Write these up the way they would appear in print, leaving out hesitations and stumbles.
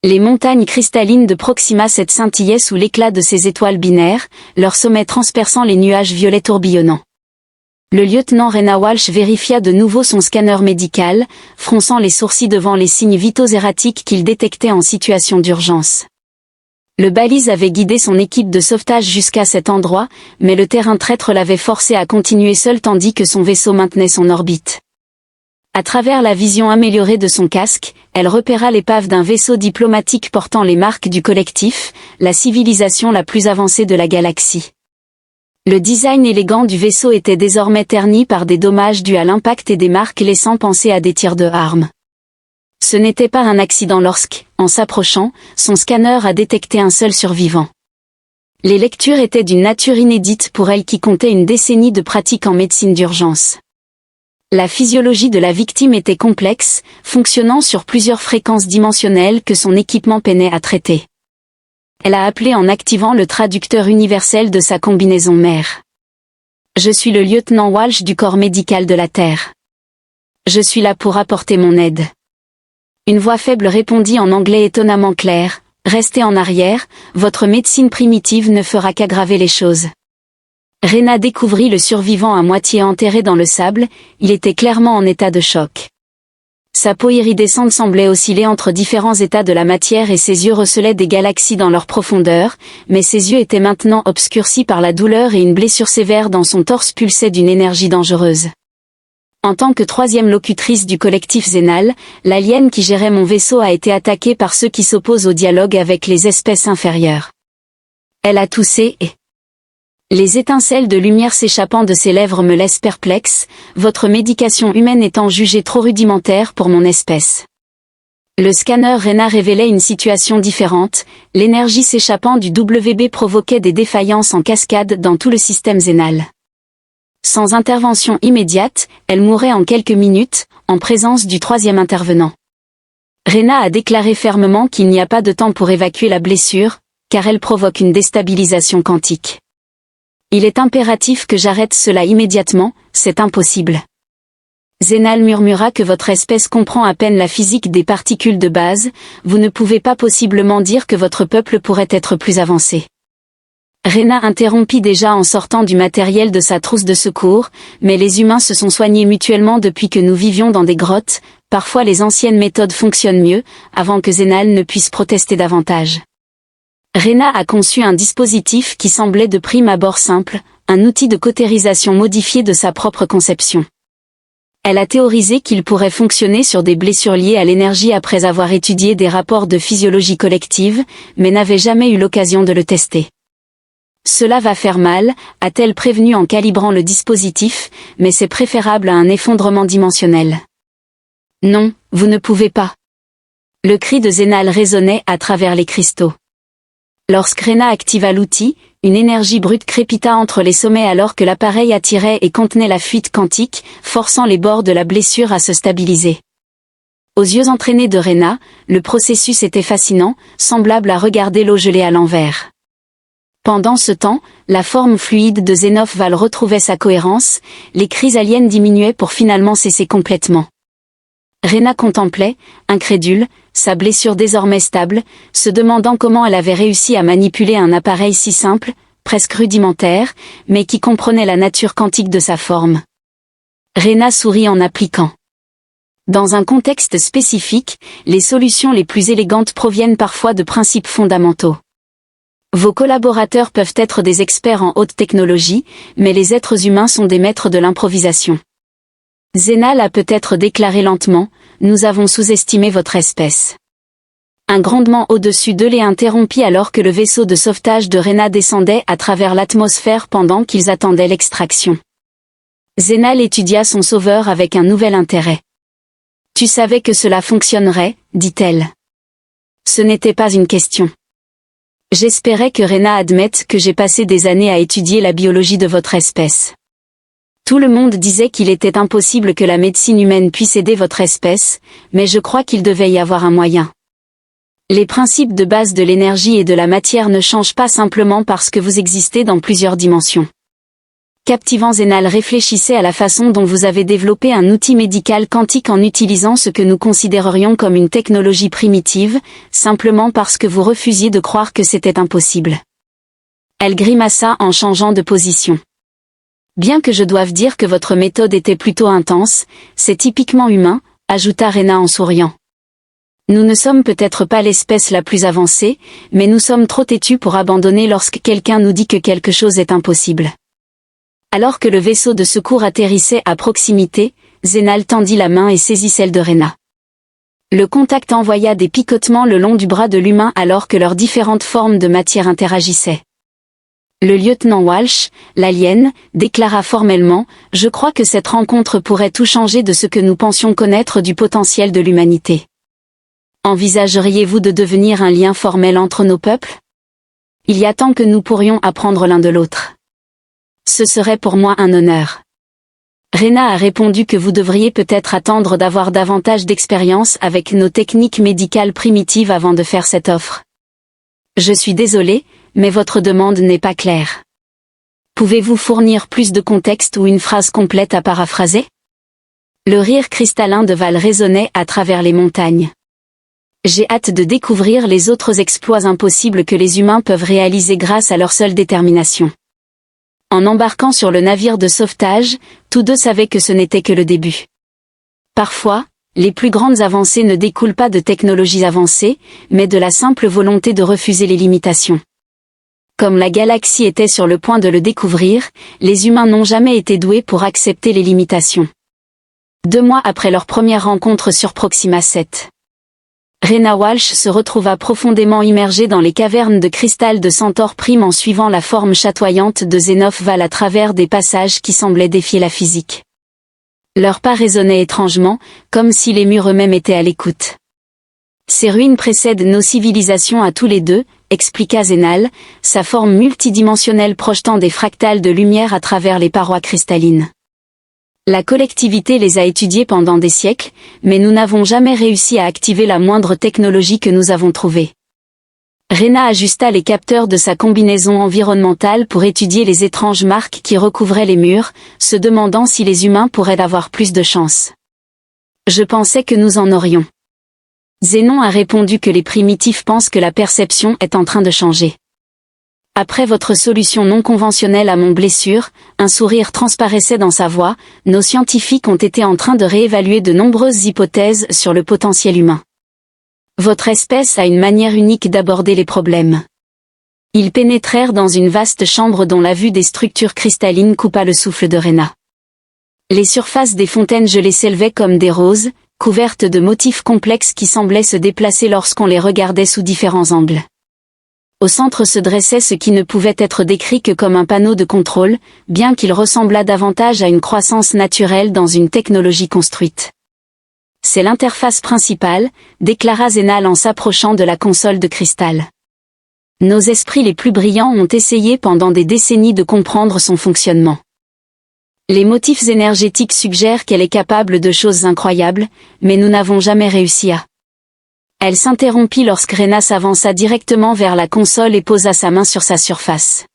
Les montagnes cristallines de Proxima 7 scintillaient sous l'éclat de ces étoiles binaires, leur sommet transperçant les nuages violets tourbillonnants. Le lieutenant Rena Walsh vérifia de nouveau son scanner médical, fronçant les sourcils devant les signes vitaux erratiques qu'il détectait en situation d'urgence. Le balise avait guidé son équipe de sauvetage jusqu'à cet endroit, mais le terrain traître l'avait forcé à continuer seul tandis que son vaisseau maintenait son orbite. À travers la vision améliorée de son casque, elle repéra l'épave d'un vaisseau diplomatique portant les marques du collectif, la civilisation la plus avancée de la galaxie. Le design élégant du vaisseau était désormais terni par des dommages dus à l'impact et des marques laissant penser à des tirs de armes. Ce n'était pas un accident lorsque, en s'approchant, son scanner a détecté un seul survivant. Les lectures étaient d'une nature inédite pour elle qui comptait une décennie de pratique en médecine d'urgence. La physiologie de la victime était complexe, fonctionnant sur plusieurs fréquences dimensionnelles que son équipement peinait à traiter. Elle a appelé en activant le traducteur universel de sa combinaison mère. « Je suis le lieutenant Walsh du corps médical de la Terre. Je suis là pour apporter mon aide. » Une voix faible répondit en anglais étonnamment clair, « Restez en arrière, votre médecine primitive ne fera qu'aggraver les choses. » Rena découvrit le survivant à moitié enterré dans le sable, il était clairement en état de choc. Sa peau iridescente semblait osciller entre différents états de la matière et ses yeux recelaient des galaxies dans leur profondeur, mais ses yeux étaient maintenant obscurcis par la douleur et une blessure sévère dans son torse pulsait d'une énergie dangereuse. En tant que troisième locutrice du collectif Zénal, l'alien qui gérait mon vaisseau a été attaqué par ceux qui s'opposent au dialogue avec les espèces inférieures. Elle a toussé et... Les étincelles de lumière s'échappant de ses lèvres me laissent perplexe, votre médication humaine étant jugée trop rudimentaire pour mon espèce. Le scanner Rena révélait une situation différente, l'énergie s'échappant du WB provoquait des défaillances en cascade dans tout le système Zénal. Sans intervention immédiate, elle mourrait en quelques minutes, en présence du troisième intervenant. Rena a déclaré fermement qu'il n'y a pas de temps pour évacuer la blessure, car elle provoque une déstabilisation quantique. Il est impératif que j'arrête cela immédiatement, c'est impossible. Zénal murmura que votre espèce comprend à peine la physique des particules de base, vous ne pouvez pas possiblement dire que votre peuple pourrait être plus avancé. Rena interrompit déjà en sortant du matériel de sa trousse de secours, mais les humains se sont soignés mutuellement depuis que nous vivions dans des grottes, parfois les anciennes méthodes fonctionnent mieux, avant que Zénal ne puisse protester davantage. Rena a conçu un dispositif qui semblait de prime abord simple, un outil de cautérisation modifié de sa propre conception. Elle a théorisé qu'il pourrait fonctionner sur des blessures liées à l'énergie après avoir étudié des rapports de physiologie collective, mais n'avait jamais eu l'occasion de le tester. Cela va faire mal, a-t-elle prévenu en calibrant le dispositif, mais c'est préférable à un effondrement dimensionnel. Non, vous ne pouvez pas. Le cri de Zénal résonnait à travers les cristaux. Lorsque Rena activa l'outil, une énergie brute crépita entre les sommets alors que l'appareil attirait et contenait la fuite quantique, forçant les bords de la blessure à se stabiliser. Aux yeux entraînés de Rena, le processus était fascinant, semblable à regarder l'eau gelée à l'envers. Pendant ce temps, la forme fluide de Xénoph Val retrouvait sa cohérence, les cris aliens diminuaient pour finalement cesser complètement. Rena contemplait, incrédule, sa blessure désormais stable, se demandant comment elle avait réussi à manipuler un appareil si simple, presque rudimentaire, mais qui comprenait la nature quantique de sa forme. Rena sourit en appliquant. Dans un contexte spécifique, les solutions les plus élégantes proviennent parfois de principes fondamentaux. Vos collaborateurs peuvent être des experts en haute technologie, mais les êtres humains sont des maîtres de l'improvisation. Zénal a peut-être déclaré lentement, nous avons sous-estimé votre espèce. Un grondement au-dessus d'eux les interrompit alors que le vaisseau de sauvetage de Rena descendait à travers l'atmosphère pendant qu'ils attendaient l'extraction. Zénal étudia son sauveur avec un nouvel intérêt. Tu savais que cela fonctionnerait, dit-elle. Ce n'était pas une question. J'espérais que Rena admette que j'ai passé des années à étudier la biologie de votre espèce. Tout le monde disait qu'il était impossible que la médecine humaine puisse aider votre espèce, mais je crois qu'il devait y avoir un moyen. Les principes de base de l'énergie et de la matière ne changent pas simplement parce que vous existez dans plusieurs dimensions. Captivant Zénal réfléchissait à la façon dont vous avez développé un outil médical quantique en utilisant ce que nous considérerions comme une technologie primitive, simplement parce que vous refusiez de croire que c'était impossible. Elle grimaça en changeant de position. Bien que je doive dire que votre méthode était plutôt intense, c'est typiquement humain, ajouta Rena en souriant. Nous ne sommes peut-être pas l'espèce la plus avancée, mais nous sommes trop têtus pour abandonner lorsque quelqu'un nous dit que quelque chose est impossible. Alors que le vaisseau de secours atterrissait à proximité, Zénal tendit la main et saisit celle de Rena. Le contact envoya des picotements le long du bras de l'humain alors que leurs différentes formes de matière interagissaient. Le lieutenant Walsh, l'alien, déclara formellement « Je crois que cette rencontre pourrait tout changer de ce que nous pensions connaître du potentiel de l'humanité. Envisageriez-vous de devenir un lien formel entre nos peuples? Il y a tant que nous pourrions apprendre l'un de l'autre. Ce serait pour moi un honneur. » Rena a répondu que vous devriez peut-être attendre d'avoir davantage d'expérience avec nos techniques médicales primitives avant de faire cette offre. Je suis désolé, mais votre demande n'est pas claire. Pouvez-vous fournir plus de contexte ou une phrase complète à paraphraser? Le rire cristallin de Val résonnait à travers les montagnes. J'ai hâte de découvrir les autres exploits impossibles que les humains peuvent réaliser grâce à leur seule détermination. En embarquant sur le navire de sauvetage, tous deux savaient que ce n'était que le début. Parfois, les plus grandes avancées ne découlent pas de technologies avancées, mais de la simple volonté de refuser les limitations. Comme la galaxie était sur le point de le découvrir, les humains n'ont jamais été doués pour accepter les limitations. 2 mois après leur première rencontre sur Proxima 7. Rena Walsh se retrouva profondément immergée dans les cavernes de cristal de Centaure Prime en suivant la forme chatoyante de Xénoph Val à travers des passages qui semblaient défier la physique. Leurs pas résonnaient étrangement, comme si les murs eux-mêmes étaient à l'écoute. Ces ruines précèdent nos civilisations à tous les deux, expliqua Zénal, sa forme multidimensionnelle projetant des fractales de lumière à travers les parois cristallines. La collectivité les a étudiées pendant des siècles, mais nous n'avons jamais réussi à activer la moindre technologie que nous avons trouvée. Rena ajusta les capteurs de sa combinaison environnementale pour étudier les étranges marques qui recouvraient les murs, se demandant si les humains pourraient avoir plus de chance. Je pensais que nous en aurions. Zénon a répondu que les primitifs pensent que la perception est en train de changer. Après votre solution non conventionnelle à mon blessure, un sourire transparaissait dans sa voix, nos scientifiques ont été en train de réévaluer de nombreuses hypothèses sur le potentiel humain. Votre espèce a une manière unique d'aborder les problèmes. Ils pénétrèrent dans une vaste chambre dont la vue des structures cristallines coupa le souffle de Rena. Les surfaces des fontaines gelées s'élevaient comme des roses, couvertes de motifs complexes qui semblaient se déplacer lorsqu'on les regardait sous différents angles. Au centre se dressait ce qui ne pouvait être décrit que comme un panneau de contrôle, bien qu'il ressemblât davantage à une croissance naturelle dans une technologie construite. C'est l'interface principale, déclara Zénal en s'approchant de la console de cristal. Nos esprits les plus brillants ont essayé pendant des décennies de comprendre son fonctionnement. Les motifs énergétiques suggèrent qu'elle est capable de choses incroyables, mais nous n'avons jamais réussi à... Elle s'interrompit lorsque Rena s'avança directement vers la console et posa sa main sur sa surface.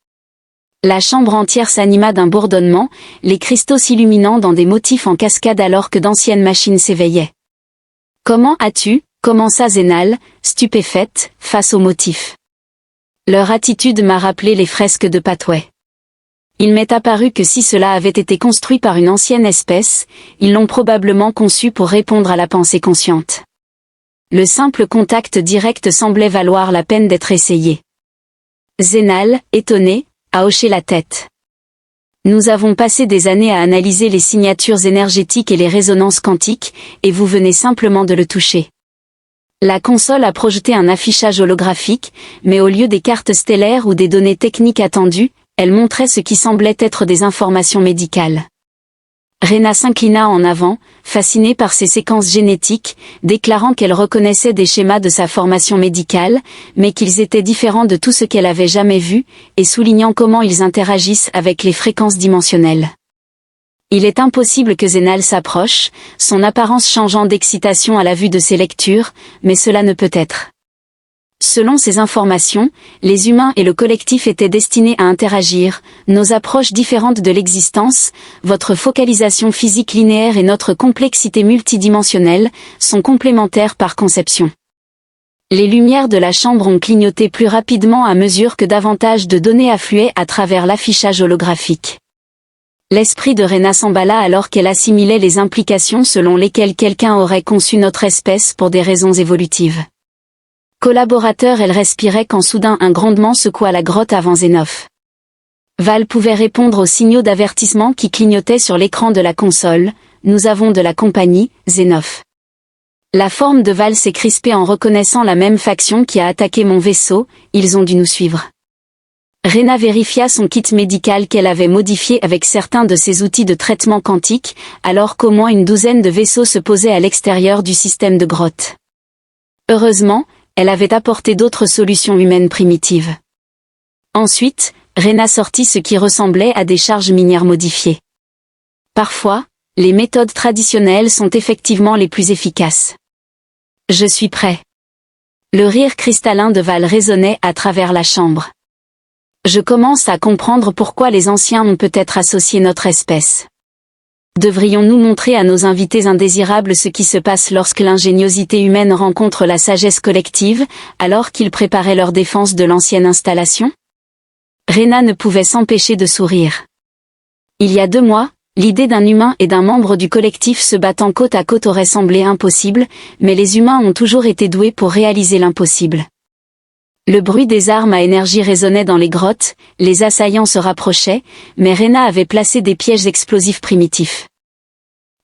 La chambre entière s'anima d'un bourdonnement, les cristaux s'illuminant dans des motifs en cascade alors que d'anciennes machines s'éveillaient. « Comment as-tu » commença Zénal, stupéfaite, face aux motifs. Leur attitude m'a rappelé les fresques de Patway. Il m'est apparu que si cela avait été construit par une ancienne espèce, ils l'ont probablement conçu pour répondre à la pensée consciente. Le simple contact direct semblait valoir la peine d'être essayé. Zénal, étonné, a hoché la tête. Nous avons passé des années à analyser les signatures énergétiques et les résonances quantiques, et vous venez simplement de le toucher. La console a projeté un affichage holographique, mais au lieu des cartes stellaires ou des données techniques attendues, elle montrait ce qui semblait être des informations médicales. Rena s'inclina en avant, fascinée par ces séquences génétiques, déclarant qu'elle reconnaissait des schémas de sa formation médicale, mais qu'ils étaient différents de tout ce qu'elle avait jamais vu, et soulignant comment ils interagissent avec les fréquences dimensionnelles. Il est impossible que Zénal s'approche, son apparence changeant d'excitation à la vue de ses lectures, mais cela ne peut être. Selon ces informations, les humains et le collectif étaient destinés à interagir, nos approches différentes de l'existence, votre focalisation physique linéaire et notre complexité multidimensionnelle, sont complémentaires par conception. Les lumières de la chambre ont clignoté plus rapidement à mesure que davantage de données affluaient à travers l'affichage holographique. L'esprit de Rena s'emballa alors qu'elle assimilait les implications selon lesquelles quelqu'un aurait conçu notre espèce pour des raisons évolutives. Collaborateur, elle respirait quand soudain un grondement secoua la grotte avant Zénoph. Val pouvait répondre aux signaux d'avertissement qui clignotaient sur l'écran de la console. Nous avons de la compagnie, Zénoph. La forme de Val s'est crispée en reconnaissant la même faction qui a attaqué mon vaisseau, ils ont dû nous suivre. Rena vérifia son kit médical qu'elle avait modifié avec certains de ses outils de traitement quantique, alors qu'au moins une douzaine de vaisseaux se posaient à l'extérieur du système de grotte. Heureusement, elle avait apporté d'autres solutions humaines primitives. Ensuite, Rena sortit ce qui ressemblait à des charges minières modifiées. Parfois, les méthodes traditionnelles sont effectivement les plus efficaces. Je suis prêt. Le rire cristallin de Val résonnait à travers la chambre. Je commence à comprendre pourquoi les anciens ont peut-être associé notre espèce. Devrions-nous montrer à nos invités indésirables ce qui se passe lorsque l'ingéniosité humaine rencontre la sagesse collective, alors qu'ils préparaient leur défense de l'ancienne installation? Rena ne pouvait s'empêcher de sourire. Il y a 2 mois, l'idée d'un humain et d'un membre du collectif se battant côte à côte aurait semblé impossible, mais les humains ont toujours été doués pour réaliser l'impossible. Le bruit des armes à énergie résonnait dans les grottes, les assaillants se rapprochaient, mais Rena avait placé des pièges explosifs primitifs.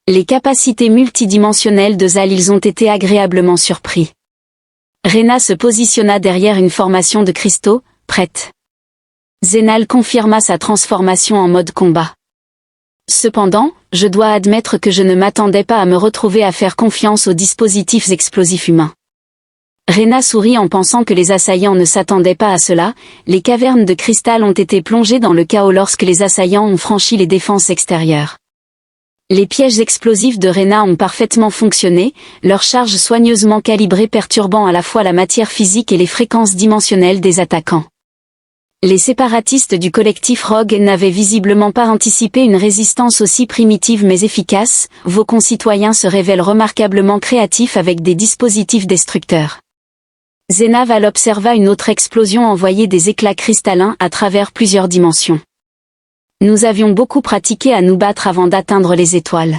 Les capacités multidimensionnelles de Zal, ils ont été agréablement surpris. Rena se positionna derrière une formation de cristaux, prête. Zénal confirma sa transformation en mode combat. Cependant, je dois admettre que je ne m'attendais pas à me retrouver à faire confiance aux dispositifs explosifs humains. Rena sourit en pensant que les assaillants ne s'attendaient pas à cela. Les cavernes de cristal ont été plongées dans le chaos lorsque les assaillants ont franchi les défenses extérieures. Les pièges explosifs de Rena ont parfaitement fonctionné, leur charge soigneusement calibrée perturbant à la fois la matière physique et les fréquences dimensionnelles des attaquants. Les séparatistes du collectif Rogue n'avaient visiblement pas anticipé une résistance aussi primitive mais efficace. Vos concitoyens se révèlent remarquablement créatifs avec des dispositifs destructeurs. Zénaval observa une autre explosion envoyer des éclats cristallins à travers plusieurs dimensions. Nous avions beaucoup pratiqué à nous battre avant d'atteindre les étoiles.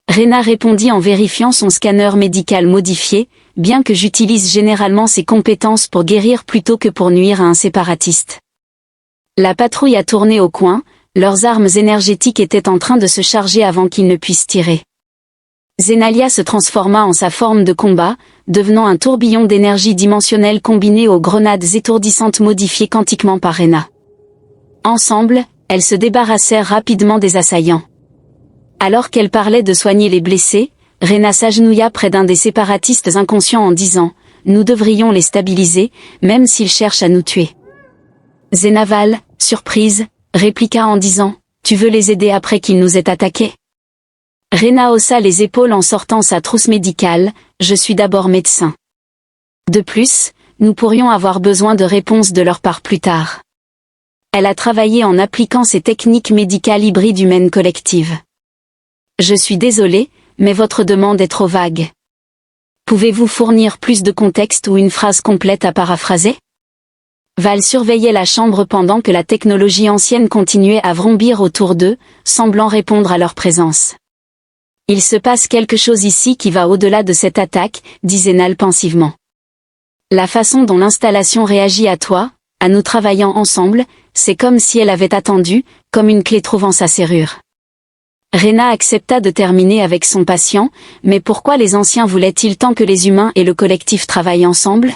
Rena répondit en vérifiant son scanner médical modifié, bien que j'utilise généralement ses compétences pour guérir plutôt que pour nuire à un séparatiste. La patrouille a tourné au coin, leurs armes énergétiques étaient en train de se charger avant qu'ils ne puissent tirer. Zénalia se transforma en sa forme de combat, devenant un tourbillon d'énergie dimensionnelle combiné aux grenades étourdissantes modifiées quantiquement par Rena. Ensemble, elles se débarrassèrent rapidement des assaillants. Alors qu'elle parlait de soigner les blessés, Rena s'agenouilla près d'un des séparatistes inconscients en disant « Nous devrions les stabiliser, même s'ils cherchent à nous tuer. » Zénaval, surprise, répliqua en disant « Tu veux les aider après qu'ils nous aient attaqués ?» Rena haussa les épaules en sortant sa trousse médicale, je suis d'abord médecin. De plus, nous pourrions avoir besoin de réponses de leur part plus tard. Elle a travaillé en appliquant ces techniques médicales hybrides humaines collectives. Je suis désolé, mais votre demande est trop vague. Pouvez-vous fournir plus de contexte ou une phrase complète à paraphraser? Val surveillait la chambre pendant que la technologie ancienne continuait à vrombir autour d'eux, semblant répondre à leur présence. Il se passe quelque chose ici qui va au-delà de cette attaque, dit Zénal pensivement. La façon dont l'installation réagit à toi, à nous travaillant ensemble, c'est comme si elle avait attendu, comme une clé trouvant sa serrure. Rena accepta de terminer avec son patient, mais pourquoi les anciens voulaient-ils tant que les humains et le collectif travaillent ensemble?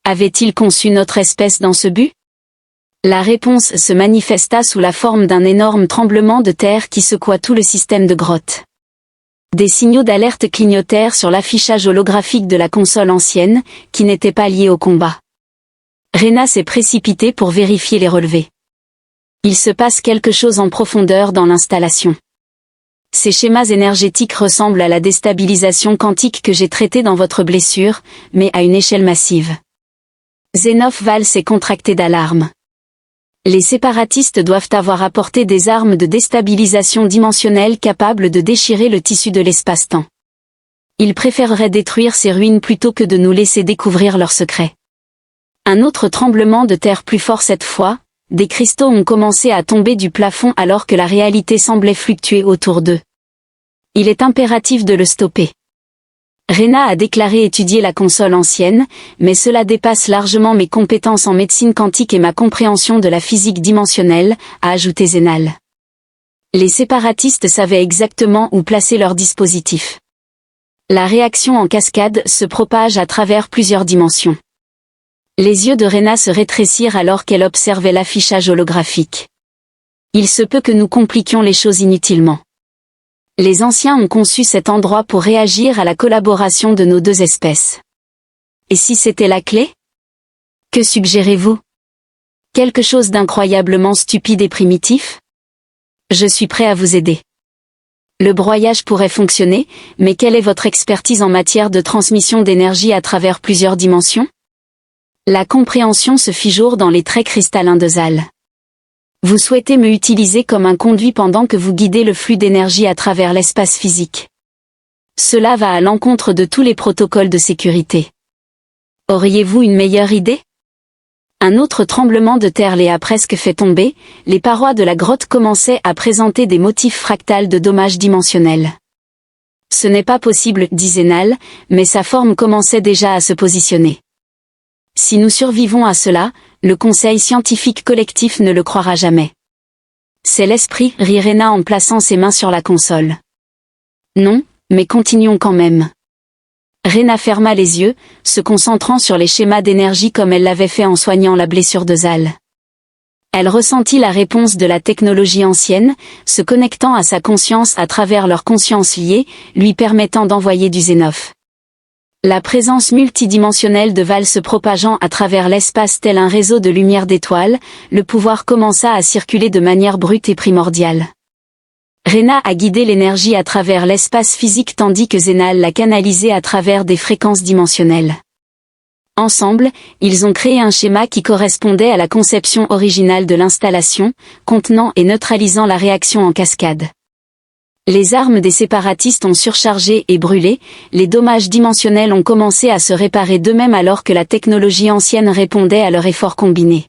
Avaient-ils conçu notre espèce dans ce but? La réponse se manifesta sous la forme d'un énorme tremblement de terre qui secoua tout le système de grotte. Des signaux d'alerte clignotèrent sur l'affichage holographique de la console ancienne, qui n'était pas lié au combat. Rena s'est précipitée pour vérifier les relevés. Il se passe quelque chose en profondeur dans l'installation. Ces schémas énergétiques ressemblent à la déstabilisation quantique que j'ai traitée dans votre blessure, mais à une échelle massive. Xenof Val s'est contracté d'alarme. Les séparatistes doivent avoir apporté des armes de déstabilisation dimensionnelle capables de déchirer le tissu de l'espace-temps. Ils préféreraient détruire ces ruines plutôt que de nous laisser découvrir leurs secrets. Un autre tremblement de terre plus fort cette fois, des cristaux ont commencé à tomber du plafond alors que la réalité semblait fluctuer autour d'eux. Il est impératif de le stopper. Rena a déclaré étudier la console ancienne, mais cela dépasse largement mes compétences en médecine quantique et ma compréhension de la physique dimensionnelle, a ajouté Zénal. Les séparatistes savaient exactement où placer leur dispositif. La réaction en cascade se propage à travers plusieurs dimensions. Les yeux de Rena se rétrécirent alors qu'elle observait l'affichage holographique. Il se peut que nous compliquions les choses inutilement. Les anciens ont conçu cet endroit pour réagir à la collaboration de nos deux espèces. Et si c'était la clé? Que suggérez-vous? Quelque chose d'incroyablement stupide et primitif? Je suis prêt à vous aider. Le broyage pourrait fonctionner, mais quelle est votre expertise en matière de transmission d'énergie à travers plusieurs dimensions? La compréhension se fit jour dans les traits cristallins de Zal. Vous souhaitez me utiliser comme un conduit pendant que vous guidez le flux d'énergie à travers l'espace physique. Cela va à l'encontre de tous les protocoles de sécurité. Auriez-vous une meilleure idée? Un autre tremblement de terre les a presque fait tomber, les parois de la grotte commençaient à présenter des motifs fractals de dommages dimensionnels. Ce n'est pas possible, dit Zénal, mais sa forme commençait déjà à se positionner. Si nous survivons à cela, le conseil scientifique collectif ne le croira jamais. C'est l'esprit, rit Rena en plaçant ses mains sur la console. Non, mais continuons quand même. Rena ferma les yeux, se concentrant sur les schémas d'énergie comme elle l'avait fait en soignant la blessure de Zal. Elle ressentit la réponse de la technologie ancienne, se connectant à sa conscience à travers leurs consciences liées, lui permettant d'envoyer du Xenof. La présence multidimensionnelle de Val se propageant à travers l'espace tel un réseau de lumière d'étoiles, le pouvoir commença à circuler de manière brute et primordiale. Rena a guidé l'énergie à travers l'espace physique tandis que Zénal l'a canalisée à travers des fréquences dimensionnelles. Ensemble, ils ont créé un schéma qui correspondait à la conception originale de l'installation, contenant et neutralisant la réaction en cascade. Les armes des séparatistes ont surchargé et brûlé, les dommages dimensionnels ont commencé à se réparer d'eux-mêmes alors que la technologie ancienne répondait à leur effort combiné.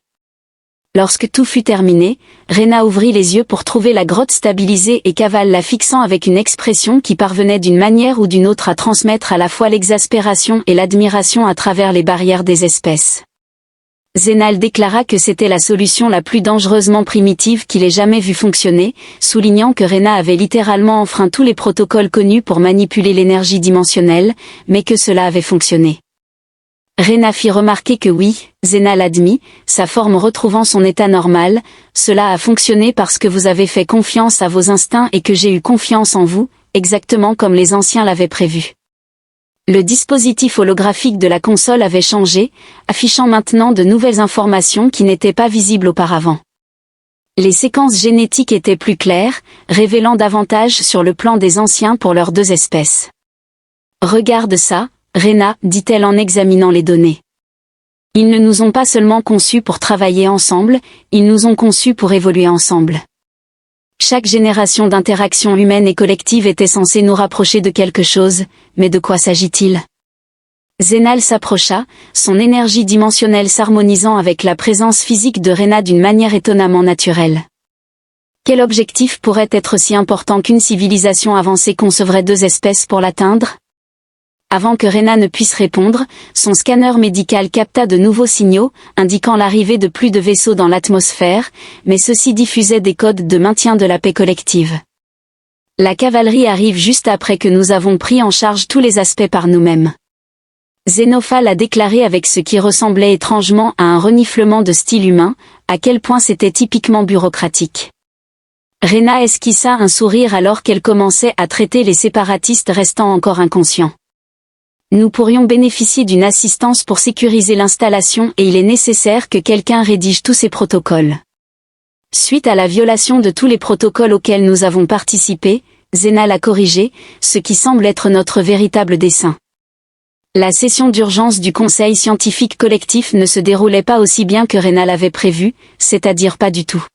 Lorsque tout fut terminé, Rena ouvrit les yeux pour trouver la grotte stabilisée et Caval la fixant avec une expression qui parvenait d'une manière ou d'une autre à transmettre à la fois l'exaspération et l'admiration à travers les barrières des espèces. Zénal déclara que c'était la solution la plus dangereusement primitive qu'il ait jamais vue fonctionner, soulignant que Rena avait littéralement enfreint tous les protocoles connus pour manipuler l'énergie dimensionnelle, mais que cela avait fonctionné. Rena fit remarquer que oui, Zénal admit, sa forme retrouvant son état normal, cela a fonctionné parce que vous avez fait confiance à vos instincts et que j'ai eu confiance en vous, exactement comme les anciens l'avaient prévu. Le dispositif holographique de la console avait changé, affichant maintenant de nouvelles informations qui n'étaient pas visibles auparavant. Les séquences génétiques étaient plus claires, révélant davantage sur le plan des anciens pour leurs deux espèces. Regarde ça, Rena, dit-elle en examinant les données. Ils ne nous ont pas seulement conçus pour travailler ensemble, ils nous ont conçus pour évoluer ensemble. Chaque génération d'interactions humaines et collectives était censée nous rapprocher de quelque chose, mais de quoi s'agit-il? Zénal s'approcha, son énergie dimensionnelle s'harmonisant avec la présence physique de Rena d'une manière étonnamment naturelle. Quel objectif pourrait être si important qu'une civilisation avancée concevrait deux espèces pour l'atteindre? Avant que Rena ne puisse répondre, son scanner médical capta de nouveaux signaux, indiquant l'arrivée de plus de vaisseaux dans l'atmosphère, mais ceux-ci diffusaient des codes de maintien de la paix collective. La cavalerie arrive juste après que nous avons pris en charge tous les aspects par nous-mêmes. Xénophale a déclaré avec ce qui ressemblait étrangement à un reniflement de style humain, à quel point c'était typiquement bureaucratique. Rena esquissa un sourire alors qu'elle commençait à traiter les séparatistes restant encore inconscients. Nous pourrions bénéficier d'une assistance pour sécuriser l'installation et il est nécessaire que quelqu'un rédige tous ces protocoles. Suite à la violation de tous les protocoles auxquels nous avons participé, Zena l'a corrigé, ce qui semble être notre véritable dessein. La session d'urgence du Conseil scientifique collectif ne se déroulait pas aussi bien que Rena l'avait prévu, c'est-à-dire pas du tout.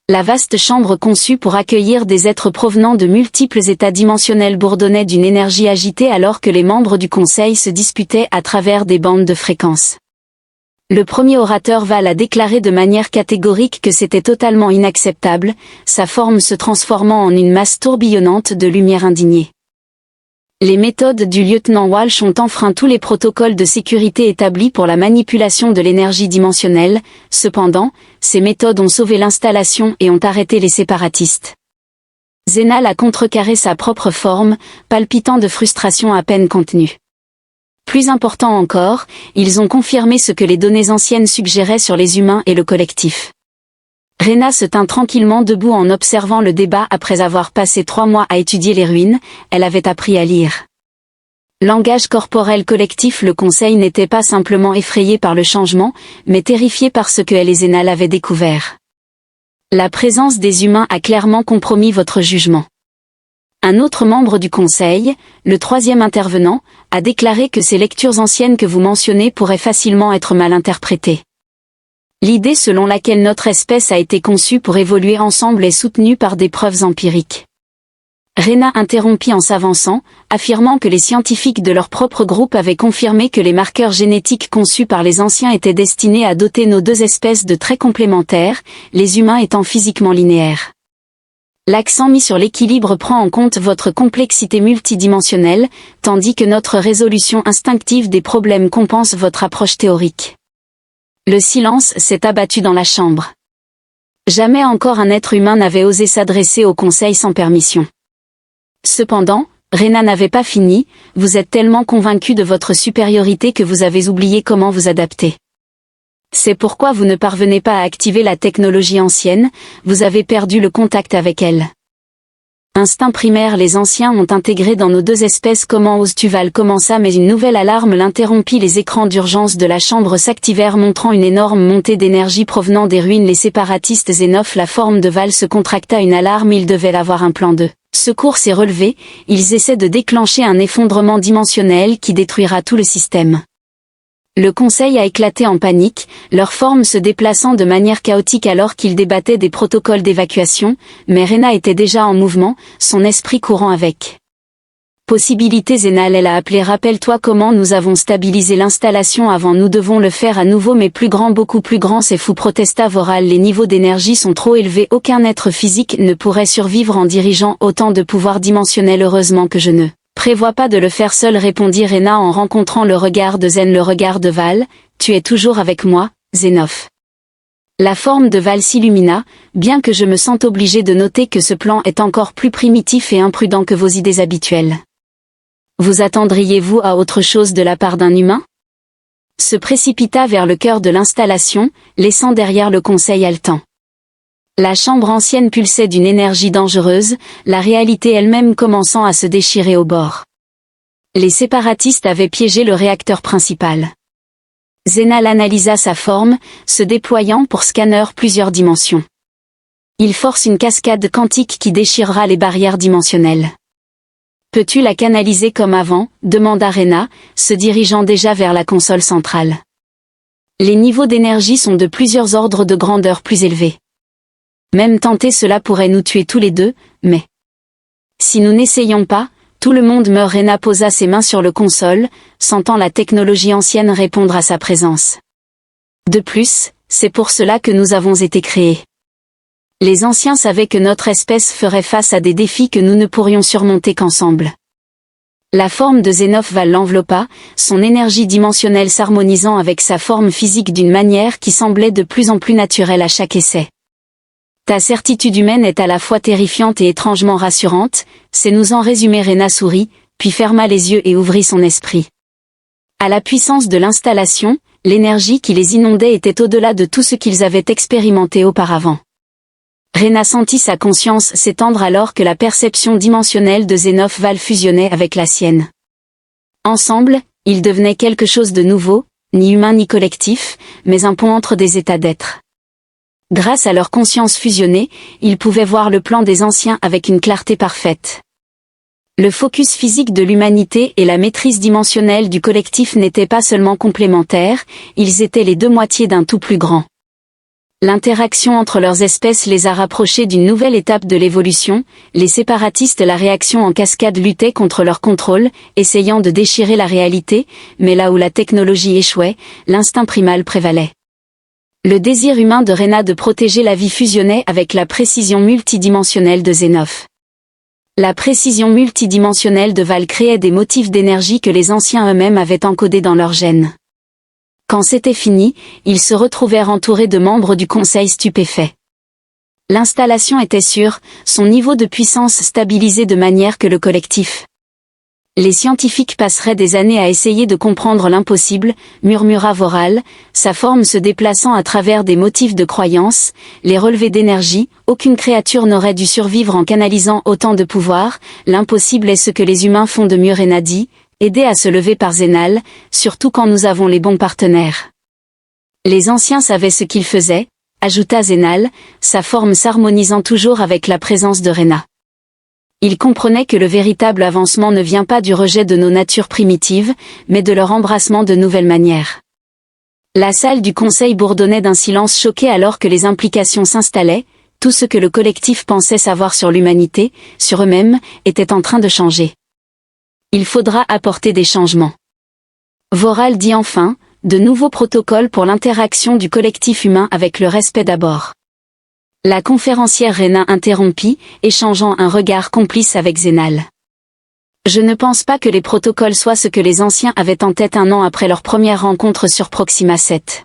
La vaste chambre conçue pour accueillir des êtres provenant de multiples états dimensionnels bourdonnait d'une énergie agitée alors que les membres du Conseil se disputaient à travers des bandes de fréquences. Le premier orateur Val a déclaré de manière catégorique que c'était totalement inacceptable, sa forme se transformant en une masse tourbillonnante de lumière indignée. Les méthodes du lieutenant Walsh ont enfreint tous les protocoles de sécurité établis pour la manipulation de l'énergie dimensionnelle, cependant, ces méthodes ont sauvé l'installation et ont arrêté les séparatistes. Zénal a contrecarré sa propre forme, palpitant de frustration à peine contenue. Plus important encore, ils ont confirmé ce que les données anciennes suggéraient sur les humains et le collectif. Rena se tint tranquillement debout en observant le débat après avoir passé 3 mois à étudier les ruines, elle avait appris à lire. Langage corporel collectif. Le conseil n'était pas simplement effrayé par le changement, mais terrifié par ce que elle et Zénal avaient découvert. La présence des humains a clairement compromis votre jugement. Un autre membre du conseil, le 3e intervenant, a déclaré que ces lectures anciennes que vous mentionnez pourraient facilement être mal interprétées. L'idée selon laquelle notre espèce a été conçue pour évoluer ensemble est soutenue par des preuves empiriques. Rena interrompit en s'avançant, affirmant que les scientifiques de leur propre groupe avaient confirmé que les marqueurs génétiques conçus par les anciens étaient destinés à doter nos 2 espèces de traits complémentaires, les humains étant physiquement linéaires. L'accent mis sur l'équilibre prend en compte votre complexité multidimensionnelle, tandis que notre résolution instinctive des problèmes compense votre approche théorique. Le silence s'est abattu dans la chambre. Jamais encore un être humain n'avait osé s'adresser au conseil sans permission. Cependant, Rena n'avait pas fini, vous êtes tellement convaincu de votre supériorité que vous avez oublié comment vous adapter. C'est pourquoi vous ne parvenez pas à activer la technologie ancienne, vous avez perdu le contact avec elle. Instinct primaire. Les anciens ont intégré dans nos 2 espèces. Comment oses-tu? Val commença mais une nouvelle alarme l'interrompit. Les écrans d'urgence de la chambre s'activèrent montrant une énorme montée d'énergie provenant des ruines. Les séparatistes Xénophes. La forme de Val se contracta. Une alarme. Il devait avoir un plan de secours s'est relevé, ils essaient de déclencher un effondrement dimensionnel qui détruira tout le système. Le conseil a éclaté en panique, leur forme se déplaçant de manière chaotique alors qu'ils débattaient des protocoles d'évacuation, mais Rena était déjà en mouvement, son esprit courant avec. Possibilité. Zénal. Elle a appelé. Rappelle-toi comment nous avons stabilisé l'installation avant. Nous devons le faire à nouveau mais plus grand, beaucoup plus grand. C'est fou, protesta Voral. Les niveaux d'énergie sont trop élevés. Aucun être physique ne pourrait survivre en dirigeant autant de pouvoirs dimensionnels. Heureusement que je ne prévois pas de le faire seul, répondit Rena en rencontrant le regard de Zen. Le regard de Val. Tu es toujours avec moi, Xénophe. La forme de Val s'illumina, bien que je me sente obligé de noter que ce plan est encore plus primitif et imprudent que vos idées habituelles. Vous attendriez-vous à autre chose de la part d'un humain? Se précipita vers le cœur de l'installation, laissant derrière le conseil haletant. La chambre ancienne pulsait d'une énergie dangereuse, la réalité elle-même commençant à se déchirer au bord. Les séparatistes avaient piégé le réacteur principal. Zénal analysa sa forme, se déployant pour scanner plusieurs dimensions. Il force une cascade quantique qui déchirera les barrières dimensionnelles. Peux-tu la canaliser comme avant? Demanda Rena, se dirigeant déjà vers la console centrale. Les niveaux d'énergie sont de plusieurs ordres de grandeur plus élevés. Même tenter cela pourrait nous tuer tous les 2, mais si nous n'essayons pas, tout le monde meurt. Rena posa ses mains sur le console, sentant la technologie ancienne répondre à sa présence. De plus, c'est pour cela que nous avons été créés. Les anciens savaient que notre espèce ferait face à des défis que nous ne pourrions surmonter qu'ensemble. La forme de Xénophe Val l'enveloppa, son énergie dimensionnelle s'harmonisant avec sa forme physique d'une manière qui semblait de plus en plus naturelle à chaque essai. Ta certitude humaine est à la fois terrifiante et étrangement rassurante, c'est nous en résumer. Rena sourit, puis ferma les yeux et ouvrit son esprit. À la puissance de l'installation, l'énergie qui les inondait était au-delà de tout ce qu'ils avaient expérimenté auparavant. Rena sentit sa conscience s'étendre alors que la perception dimensionnelle de Xénophe Val fusionnait avec la sienne. Ensemble, ils devenaient quelque chose de nouveau, ni humain ni collectif, mais un pont entre des états d'être. Grâce à leur conscience fusionnée, ils pouvaient voir le plan des anciens avec une clarté parfaite. Le focus physique de l'humanité et la maîtrise dimensionnelle du collectif n'étaient pas seulement complémentaires, ils étaient les deux moitiés d'un tout plus grand. L'interaction entre leurs espèces les a rapprochés d'une nouvelle étape de l'évolution, les séparatistes la réaction en cascade luttaient contre leur contrôle, essayant de déchirer la réalité, mais là où la technologie échouait, l'instinct primal prévalait. Le désir humain de Rena de protéger la vie fusionnait avec la précision multidimensionnelle de Zénoph. La précision multidimensionnelle de Val créait des motifs d'énergie que les anciens eux-mêmes avaient encodés dans leurs gènes. Quand c'était fini, ils se retrouvèrent entourés de membres du conseil stupéfaits. L'installation était sûre, son niveau de puissance stabilisé de manière que le collectif. Les scientifiques passeraient des années à essayer de comprendre l'impossible, murmura Voral, sa forme se déplaçant à travers des motifs de croyance, les relevés d'énergie, aucune créature n'aurait dû survivre en canalisant autant de pouvoir, l'impossible est ce que les humains font de mieux Rena dit, aider à se lever par Zénal, surtout quand nous avons les bons partenaires. Les anciens savaient ce qu'ils faisaient, ajouta Zénal, sa forme s'harmonisant toujours avec la présence de Rena. Ils comprenaient que le véritable avancement ne vient pas du rejet de nos natures primitives, mais de leur embrassement de nouvelles manières. La salle du conseil bourdonnait d'un silence choqué alors que les implications s'installaient, tout ce que le collectif pensait savoir sur l'humanité, sur eux-mêmes, était en train de changer. Il faudra apporter des changements. Voral dit enfin, de nouveaux protocoles pour l'interaction du collectif humain avec le respect d'abord. La conférencière Rena interrompit, échangeant un regard complice avec Zénal. Je ne pense pas que les protocoles soient ce que les anciens avaient en tête un an après leur première rencontre sur Proxima 7.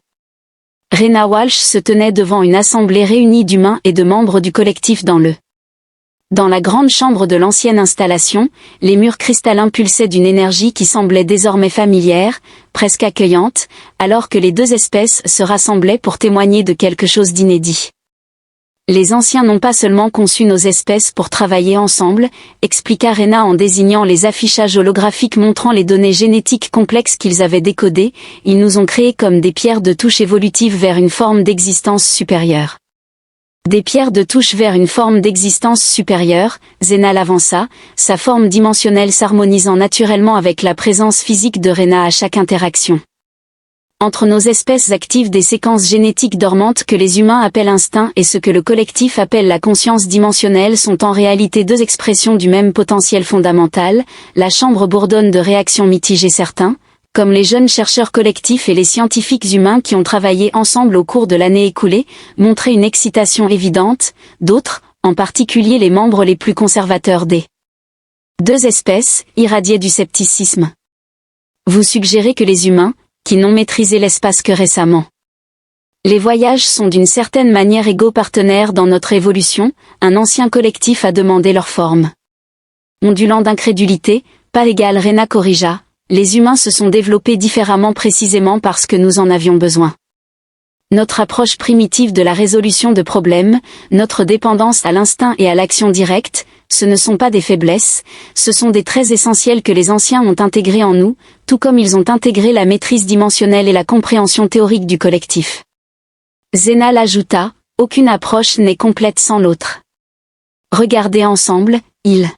Rena Walsh se tenait devant une assemblée réunie d'humains et de membres du collectif Dans la grande chambre de l'ancienne installation, les murs cristallins pulsaient d'une énergie qui semblait désormais familière, presque accueillante, alors que les deux espèces se rassemblaient pour témoigner de quelque chose d'inédit. Les anciens n'ont pas seulement conçu nos espèces pour travailler ensemble, expliqua Rena en désignant les affichages holographiques montrant les données génétiques complexes qu'ils avaient décodées, ils nous ont créés comme des pierres de touche évolutives vers une forme d'existence supérieure. Des pierres de touche vers une forme d'existence supérieure, Zénal avança, sa forme dimensionnelle s'harmonisant naturellement avec la présence physique de Rena à chaque interaction. Entre nos espèces actives des séquences génétiques dormantes que les humains appellent instinct et ce que le collectif appelle la conscience dimensionnelle sont en réalité deux expressions du même potentiel fondamental, la chambre bourdonne de réactions mitigées certains, comme les jeunes chercheurs collectifs et les scientifiques humains qui ont travaillé ensemble au cours de l'année écoulée, montraient une excitation évidente, d'autres, en particulier les membres les plus conservateurs des deux espèces, irradiaient du scepticisme. Vous suggérez que les humains, qui n'ont maîtrisé l'espace que récemment. Les voyages sont d'une certaine manière égaux partenaires dans notre évolution, un ancien collectif a demandé leur forme. Ondulant d'incrédulité, pas égal Rena corrigea, les humains se sont développés différemment précisément parce que nous en avions besoin. Notre approche primitive de la résolution de problèmes, notre dépendance à l'instinct et à l'action directe, ce ne sont pas des faiblesses, ce sont des traits essentiels que les anciens ont intégrés en nous, tout comme ils ont intégré la maîtrise dimensionnelle et la compréhension théorique du collectif. Zénal ajouta, aucune approche n'est complète sans l'autre. Regardez ensemble, ils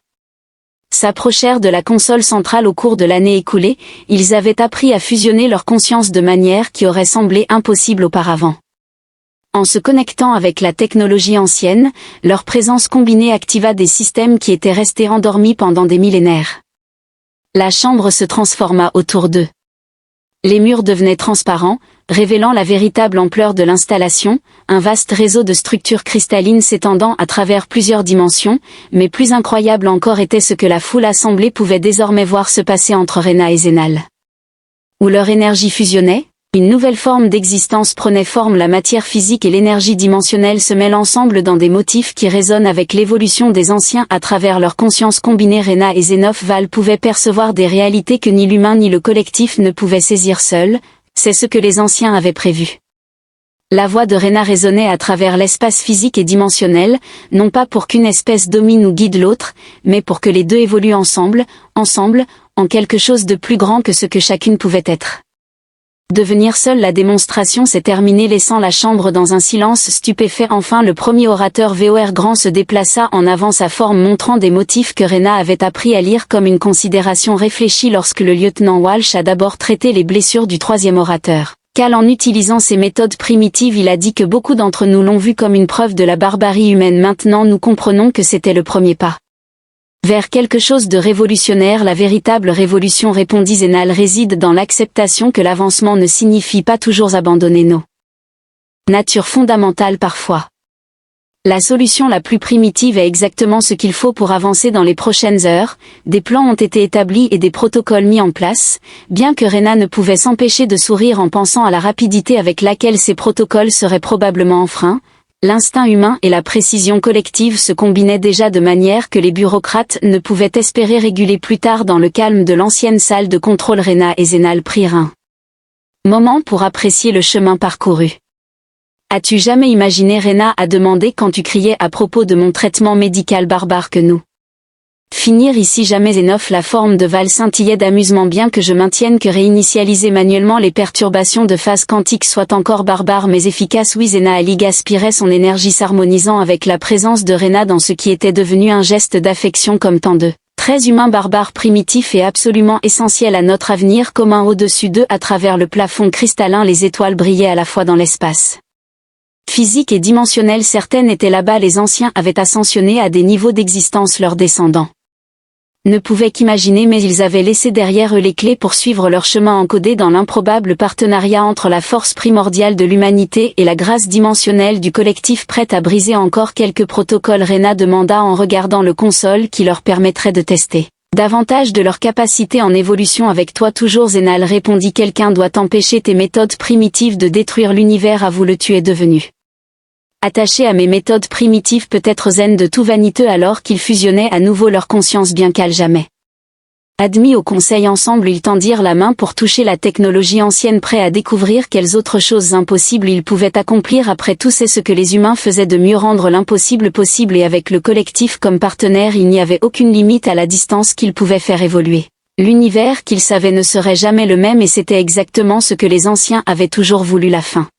s'approchèrent de la console centrale au cours de l'année écoulée, ils avaient appris à fusionner leur conscience de manière qui aurait semblé impossible auparavant. En se connectant avec la technologie ancienne, leur présence combinée activa des systèmes qui étaient restés endormis pendant des millénaires. La chambre se transforma autour d'eux. Les murs devenaient transparents, révélant la véritable ampleur de l'installation, un vaste réseau de structures cristallines s'étendant à travers plusieurs dimensions, mais plus incroyable encore était ce que la foule assemblée pouvait désormais voir se passer entre Rena et Zénal. Où leur énergie fusionnait, une nouvelle forme d'existence prenait forme, la matière physique et l'énergie dimensionnelle se mêlent ensemble dans des motifs qui résonnent avec l'évolution des anciens à travers leur conscience combinée. Rena et Zénoph Val pouvaient percevoir des réalités que ni l'humain ni le collectif ne pouvaient saisir seuls, c'est ce que les anciens avaient prévu. La voix de Rena résonnait à travers l'espace physique et dimensionnel, non pas pour qu'une espèce domine ou guide l'autre, mais pour que les deux évoluent ensemble, en quelque chose de plus grand que ce que chacune pouvait être. Devenir seule la démonstration s'est terminée laissant la chambre dans un silence stupéfait. Enfin le premier orateur VOR grand se déplaça en avant sa forme montrant des motifs que Rena avait appris à lire comme une considération réfléchie lorsque le lieutenant Walsh a d'abord traité les blessures du troisième orateur. Car en utilisant ces méthodes primitives il a dit que beaucoup d'entre nous l'ont vu comme une preuve de la barbarie humaine. Maintenant nous comprenons que c'était le premier pas vers quelque chose de révolutionnaire. La véritable révolution, répondit Zénal, réside dans l'acceptation que l'avancement ne signifie pas toujours abandonner nos natures fondamentales parfois. La solution la plus primitive est exactement ce qu'il faut pour avancer dans les prochaines heures. Des plans ont été établis et des protocoles mis en place, bien que Rena ne pouvait s'empêcher de sourire en pensant à la rapidité avec laquelle ces protocoles seraient probablement enfreints. L'instinct humain et la précision collective se combinaient déjà de manière que les bureaucrates ne pouvaient espérer réguler plus tard. Dans le calme de l'ancienne salle de contrôle, Rena et Zénal prirent un moment pour apprécier le chemin parcouru. As-tu jamais imaginé, Rena a demandé, quand tu criais à propos de mon traitement médical barbare, que nous finir ici jamais? Zénof, la forme de Val scintillait d'amusement. Bien que je maintienne que réinitialiser manuellement les perturbations de phase quantique soit encore barbare mais efficace. Oui, Zéna Ali aspirait son énergie, s'harmonisant avec la présence de Rena dans ce qui était devenu un geste d'affection comme tant de traits humains barbares primitifs et absolument essentiels à notre avenir commun. Au-dessus d'eux, à travers le plafond cristallin, les étoiles brillaient à la fois dans l'espace physique et dimensionnel. Certaines étaient là-bas, les anciens avaient ascensionné à des niveaux d'existence leurs descendants ne pouvaient qu'imaginer, mais ils avaient laissé derrière eux les clés pour suivre leur chemin encodé dans l'improbable partenariat entre la force primordiale de l'humanité et la grâce dimensionnelle du collectif, prête à briser encore quelques protocoles. Rena demanda en regardant le console qui leur permettrait de tester davantage de leur capacité en évolution. Avec toi toujours, Zénal, répondit. Quelqu'un doit empêcher tes méthodes primitives de détruire l'univers. À vous le tu es devenu attaché à mes méthodes primitives, peut-être zen de tout vaniteux, alors qu'ils fusionnaient à nouveau leur conscience bien qu'à jamais admis au conseil. Ensemble ils tendirent la main pour toucher la technologie ancienne, prêts à découvrir quelles autres choses impossibles ils pouvaient accomplir. Après tout, c'est ce que les humains faisaient de mieux, rendre l'impossible possible, et avec le collectif comme partenaire, il n'y avait aucune limite à la distance qu'ils pouvaient faire évoluer. L'univers qu'ils savaient ne serait jamais le même, et c'était exactement ce que les anciens avaient toujours voulu. La fin